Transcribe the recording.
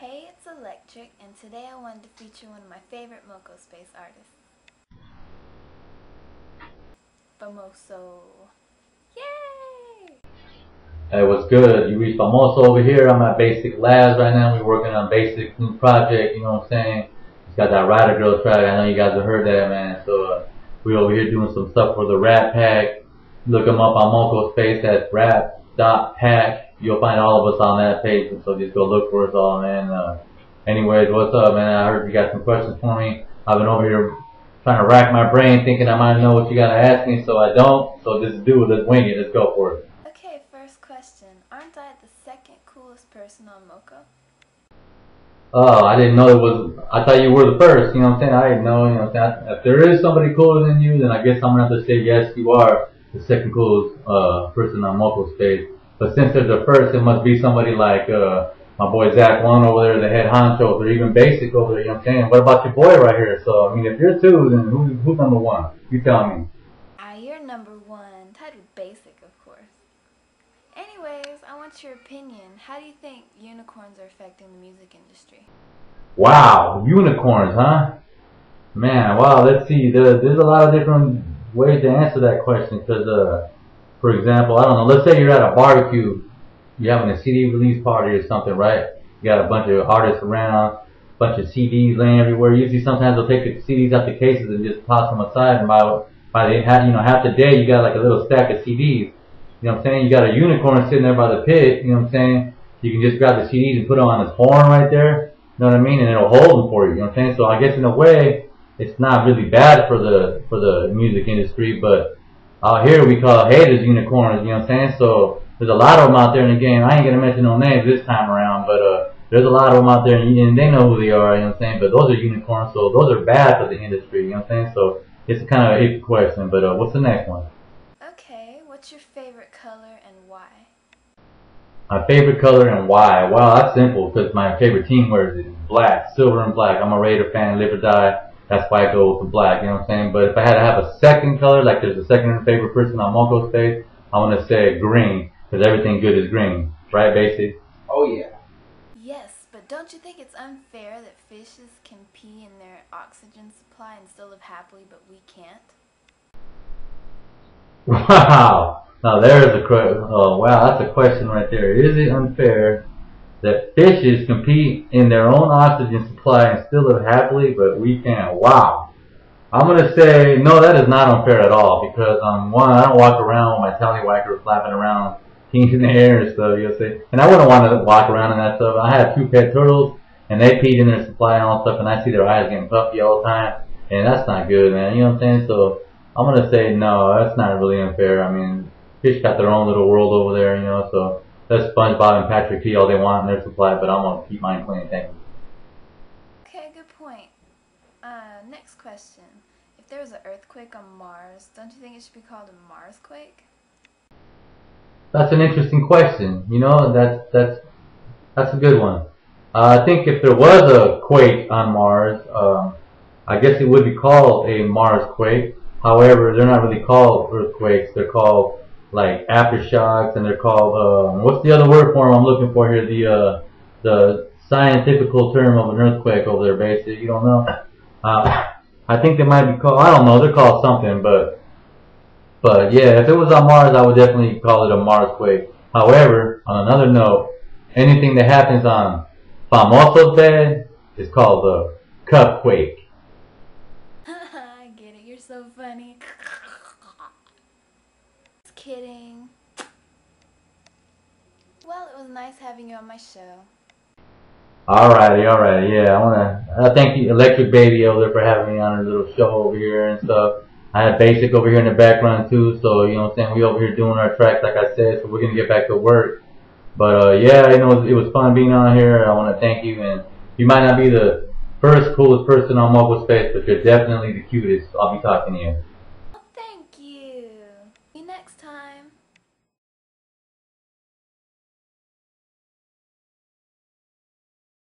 Hey, it's Electric, and today I wanted to feature one of my favorite mocospace artists, Famoso. Yay! Hey, what's good? You reached Famoso over here. I'm at Basic Labs right now. We're working on Basic new project, you know what I'm saying? It's got that Rider Girl track. I know you guys have heard that, man. So we over here doing some stuff for the Rap Pack. Look them up on mocospace. That's rap.pack. You'll find all of us on that page. So just go look for us all, man. Anyways, what's up, man? I heard you got some questions for me. I've been over here trying to rack my brain thinking I might know what you gotta ask me, so I don't. So just do it. Let's wing it. Let's go for it. Okay, first question. Aren't I the second coolest person on Moco? Oh, I didn't know it was. I thought you were the first. You know what I'm saying? I didn't know. You know what I'm saying? If there is somebody cooler than you, then I guess I'm gonna have to say yes, you are the second coolest person on mocospace. But since there's a first, it must be somebody like my boy Zach One over there, the head honcho, or even Basic over there. You know what I'm saying? What about your boy right here? So I mean, if you're two, then who's number one? You tell me. You're number one, tied with Basic, of course. Anyways, I want your opinion. How do you think unicorns are affecting the music industry? Wow, unicorns, huh? Man, wow. Let's see. There's a lot of different ways to answer that question. Because, for example, I don't know. Let's say you're at a barbecue. You're having a CD release party or something, right? You got a bunch of artists around, a bunch of CDs laying everywhere. Usually, sometimes they'll take the CDs out the cases and just toss them aside. And by the half the day, you got like a little stack of CDs. You know what I'm saying? You got a unicorn sitting there by the pit. You know what I'm saying? You can just grab the CDs and put them on his horn right there. You know what I mean? And it'll hold them for you. You know what I'm saying? So I guess in a way, it's not really bad for the music industry, but out here we call haters unicorns. You know what I'm saying? So there's a lot of them out there in the game. I ain't gonna mention no names this time around, but there's a lot of them out there, and they know who they are. You know what I'm saying? But those are unicorns, so those are bad for the industry. You know what I'm saying? So it's kind of an iffy question. But what's the next one? Okay, what's your favorite color and why? My favorite color and why? Well, that's simple, because my favorite team wears it black, silver and black. I'm a Raider fan, live or die. That's why I go with the black, you know what I'm saying? But if I had to have a second color, like there's a second favorite person on mocospace, I want to say green, because everything good is green. Right, Basic? Oh, yeah. Yes, but don't you think it's unfair that fishes can pee in their oxygen supply and still live happily, but we can't? Wow! Now there's a wow, that's a question right there. Is it unfair that fishes compete in their own oxygen supply and still live happily, but we can't? Wow. I'm going to say, no, that is not unfair at all, because, one, I don't walk around with my tallywhacker flapping around, peeing in the air and stuff, you'll see. And I wouldn't want to walk around in that stuff. I have 2 pet turtles, and they peed in their supply and all stuff, and I see their eyes getting puffy all the time, and that's not good, man. You know what I'm saying? So I'm going to say, no, that's not really unfair. I mean, fish got their own little world over there, you know, so let SpongeBob and Patrick pee all they want in their supply, but I'm going to keep mine clean. Thank you. Okay, good point. Next question. If there was an earthquake on Mars, don't you think it should be called a Marsquake? That's an interesting question. You know, that's a good one. I think if there was a quake on Mars, I guess it would be called a Marsquake. However, they're not really called earthquakes. They're called like aftershocks, and they're called what's the other word for them I'm looking for here? The scientifical term of an earthquake over there, Basic. You don't know? I think they might be called. I don't know. They're called something, but yeah, if it was on Mars, I would definitely call it a Marsquake. However, on another note, anything that happens on Famoso's bed is called a cupquake. I get it. You're so funny. Just kidding. Well, it was nice having you on my show. Alrighty, yeah. I wanna thank you, Electric Baby, over there for having me on her little show over here and stuff. I had Basic over here in the background too, so you know what I'm saying, we over here doing our tracks like I said, so we're gonna get back to work. But yeah, you know, it was fun being on here. I wanna thank you, and you might not be the first coolest person on mocospace, but you're definitely the cutest. I'll be talking to you.